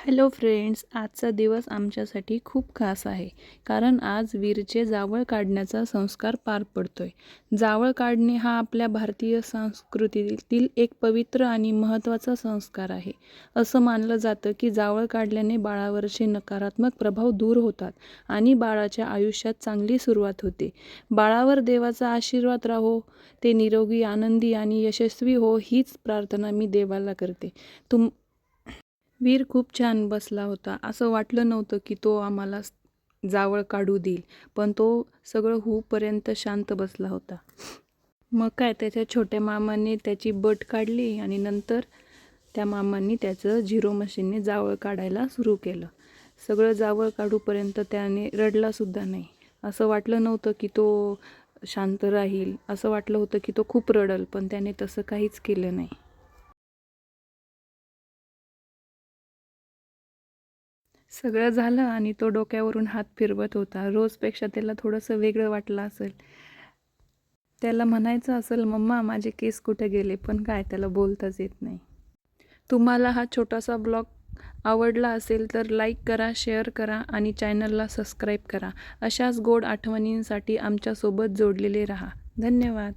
Hello friends, आजचा दिवस आमच्यासाठी खूप खास आहे. कारण आज वीरचे जावळ काढण्याचा संस्कार पार पडतोय. जावळ काढणे हा आपल्या भारतीय संस्कृतीतील एक पवित्र आणि महत्त्वाचा संस्कार आहे. असं मानलं जातं की जावळ काढल्याने बाळावरचे नकारात्मक प्रभाव दूर होतात आणि बाळाच्या आयुष्यात चांगली सुरुवात होते. बाळावर देवाचा आशीर्वाद राहो, ते निरोगी, आनंदी आणि यशस्वी हो, हीच प्रार्थना मी देवाला करते. वीर खूप छान बसला होता. असं वाटलं नव्हतं की तो आम्हाला जावळ काढू देईल, पण तो सगळं होऊपर्यंत शांत बसला होता. मग काय, त्याच्या छोट्या मामाने त्याची बट काढली आणि नंतर त्या मामांनी त्याचं झिरो मशीनने जावळ काढायला सुरू केलं. सगळं जावळ काढूपर्यंत त्याने रडलासुद्धा नाही. असं वाटलं नव्हतं की तो शांत राहील, असं वाटलं होतं की तो खूप रडल, पण त्याने तसं काहीच केलं नाही. सगळं झालं आणि तो डोक्यावरून हात फिरवत होता. रोजपेक्षा त्याला थोडंसं वेगळं वाटलं असेल. त्याला म्हणायचं असेल, "मम्मा माझे केस कुठे गेले?" पण काय, त्याला बोलताच येत नाही. तुम्हाला हा छोटासा ब्लॉग आवडला असेल तर लाईक करा, शेअर करा आणि चॅनलला सबस्क्राईब करा. अशाच गोड आठवणींसाठी आमच्यासोबत जोडलेले राहा. धन्यवाद.